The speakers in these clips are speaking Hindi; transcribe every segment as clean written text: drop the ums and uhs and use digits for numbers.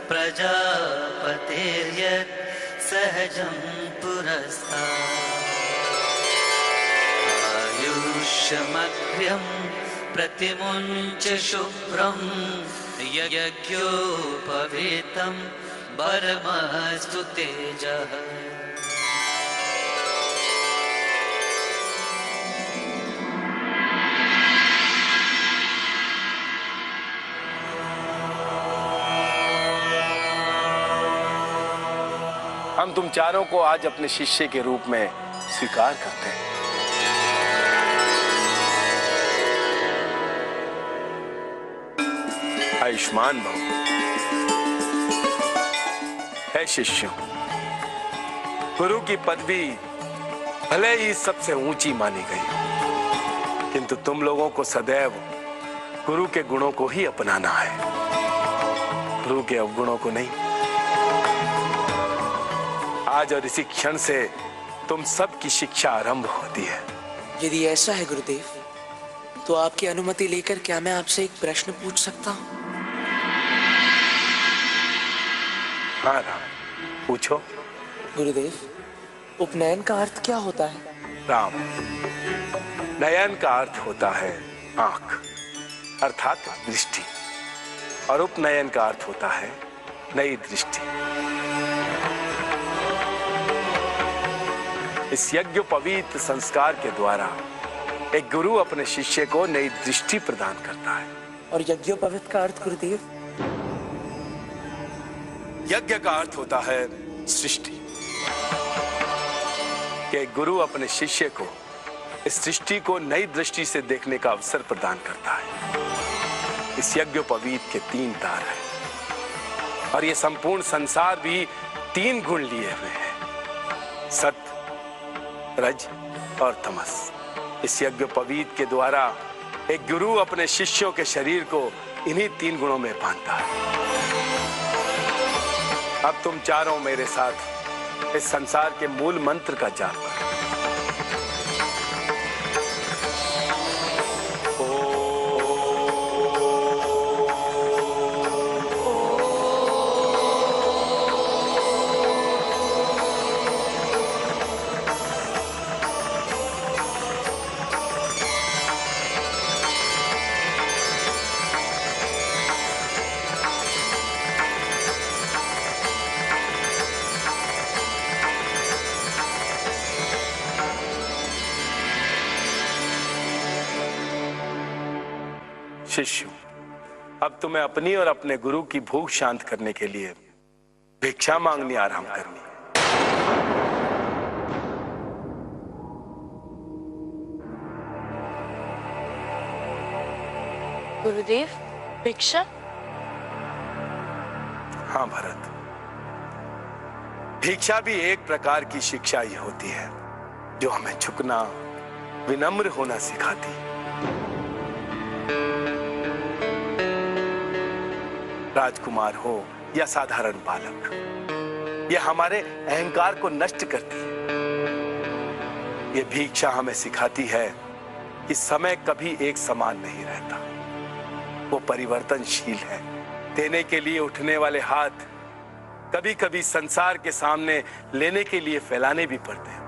प्रजापतेर्यत् सहजं पुरस्तात् आयुष्यमग्र्यं प्रतिमुञ्च शुभ्रं यज्ञोपवीतं परमस्तु तेजः। हम तुम चारों को आज अपने शिष्य के रूप में स्वीकार करते हैं। आयुष्मान भव। है शिष्यों, गुरु की पदवी भले ही सबसे ऊंची मानी गई, किंतु तुम लोगों को सदैव गुरु के गुणों को ही अपनाना है, गुरु के अवगुणों को नहीं। आज और इसी क्षण से तुम सब की शिक्षा आरंभ होती है। यदि ऐसा है गुरुदेव, तो आपकी अनुमति लेकर क्या मैं आपसे एक प्रश्न पूछ सकता हूँ? हाँ राम, पूछो। गुरुदेव, उपनयन का अर्थ क्या होता है? राम, नयन का अर्थ होता है आंख, अर्थात दृष्टि, और उपनयन का अर्थ होता है नई दृष्टि। इस यज्ञोपवीत संस्कार के द्वारा एक गुरु अपने शिष्य को नई दृष्टि प्रदान करता है। और यज्ञोपवीत का अर्थ गुरुदेव? यज्ञ का अर्थ होता है सृष्टि, कि एक गुरु अपने शिष्य को इस सृष्टि को नई दृष्टि से देखने का अवसर प्रदान करता है। इस यज्ञोपवीत के 3 तार हैं, और ये संपूर्ण संसार भी 3 गुण लिए हुए हैं, सत्य, रज और तमस। इस यज्ञोपवीत के द्वारा एक गुरु अपने शिष्यों के शरीर को इन्हीं 3 गुणों में बांधता है। अब तुम चारों मेरे साथ इस संसार के मूल मंत्र का जाप करो। शिष्यों, अब तुम्हें अपनी और अपने गुरु की भूख शांत करने के लिए भिक्षा मांगनी आराम करनी है। गुरुदेव, भिक्षा? हाँ भरत, भिक्षा भी एक प्रकार की शिक्षा ही होती है, जो हमें झुकना, विनम्र होना सिखाती है। राजकुमार हो या साधारण बालक, यह हमारे अहंकार को नष्ट करती है। यह भिक्षा हमें सिखाती है कि समय कभी एक समान नहीं रहता, वो परिवर्तनशील है। देने के लिए उठने वाले हाथ कभी कभी संसार के सामने लेने के लिए फैलाने भी पड़ते हैं।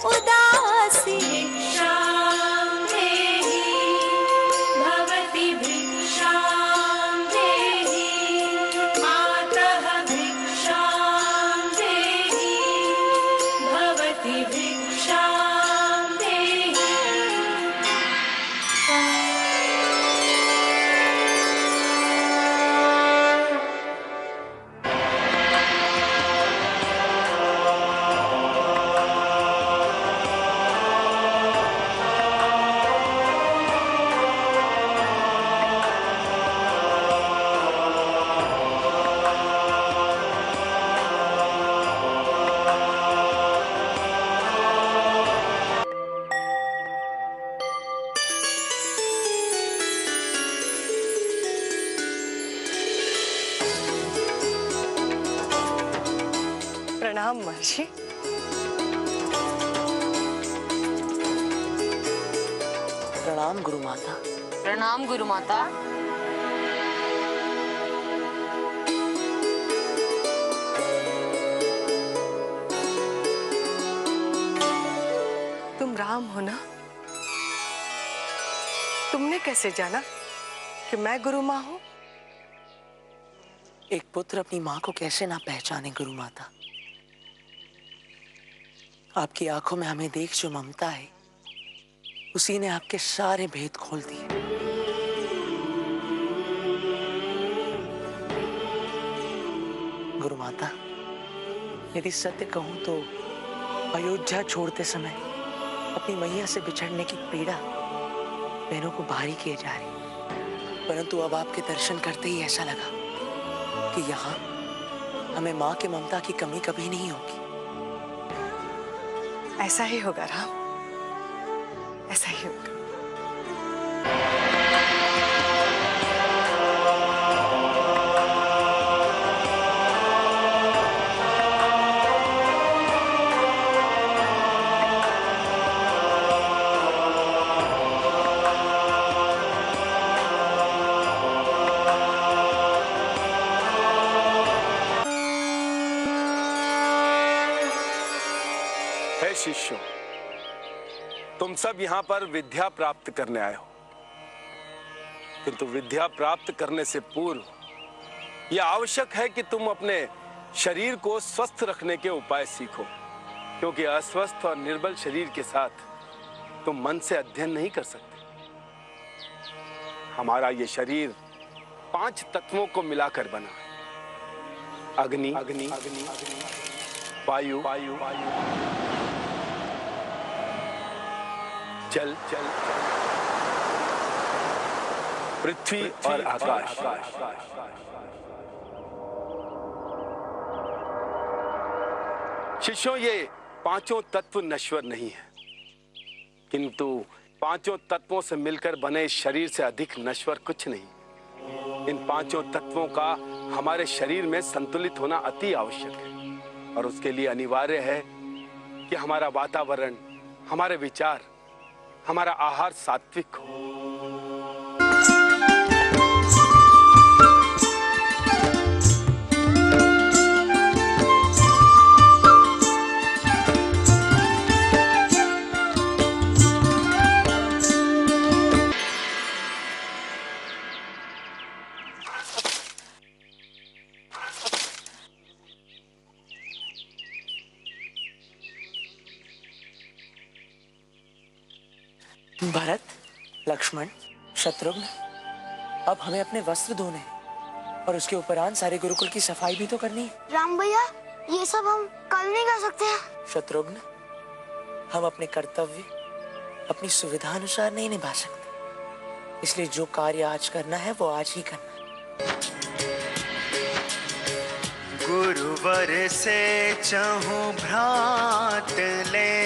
उदासी शाम देहि भव प्रणाम महर्षि। प्रणाम गुरु माता। प्रणाम गुरु माता। तुम राम हो ना? तुमने कैसे जाना कि मैं गुरु माँ हूँ? एक पुत्र अपनी माँ को कैसे ना पहचाने गुरु माता। आपकी आंखों में हमें देख जो ममता है, उसी ने आपके सारे भेद खोल दिए। गुरु माता, यदि सत्य कहूं तो अयोध्या छोड़ते समय अपनी मैया से बिछड़ने की पीड़ा बहनों को भारी किए जा रही, परंतु अब आपके दर्शन करते ही ऐसा लगा कि यहाँ हमें माँ के ममता की कमी कभी नहीं होगी। ऐसा ही होगा राम, ऐसा ही होगा। हे शिष्यों, तुम सब यहाँ पर विद्या प्राप्त करने आए हो, किंतु विद्या प्राप्त करने से पूर्व यह आवश्यक है कि तुम अपने शरीर को स्वस्थ रखने के उपाय सीखो, क्योंकि अस्वस्थ और निर्बल शरीर के साथ तुम मन से अध्ययन नहीं कर सकते। हमारा ये शरीर 5 तत्वों को मिलाकर बना है। अग्नि, वायु, जल, पृथ्वी और आकाश। शिष्यों, ये 5 तत्व नश्वर नहीं है, किंतु 5 तत्वों से मिलकर बने इस शरीर से अधिक नश्वर कुछ नहीं। इन 5 तत्वों का हमारे शरीर में संतुलित होना अति आवश्यक है, और उसके लिए अनिवार्य है कि हमारा वातावरण, हमारे विचार, हमारा आहार सात्विक हो। भरत, लक्ष्मण, शत्रुघ्न, अब हमें अपने वस्त्र धोने हैं और उसके उपरांत सारे गुरुकुल की सफाई भी तो करनी है। राम भैया, ये सब हम कल नहीं कर सकते हैं। शत्रुघ्न, हम अपने कर्तव्य अपनी सुविधा अनुसार नहीं निभा सकते, इसलिए जो कार्य आज करना है वो आज ही करना है। गुरुवर से चहु भ्रात ले,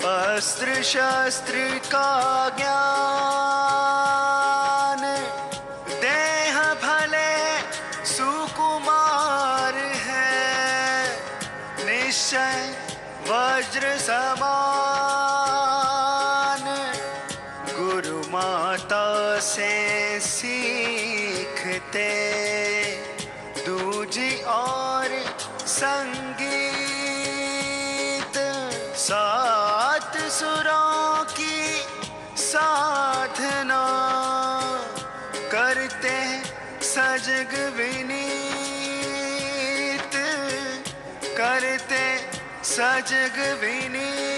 अस्त्र शस्त्र का ज्ञान, देह भले सुकुमार है, निश्चय वज्र समान। गुरु माता से सीखते दूजी और संगीत, 7 सुरों की साधना करते सजग विनीत, करते सजग विनीत।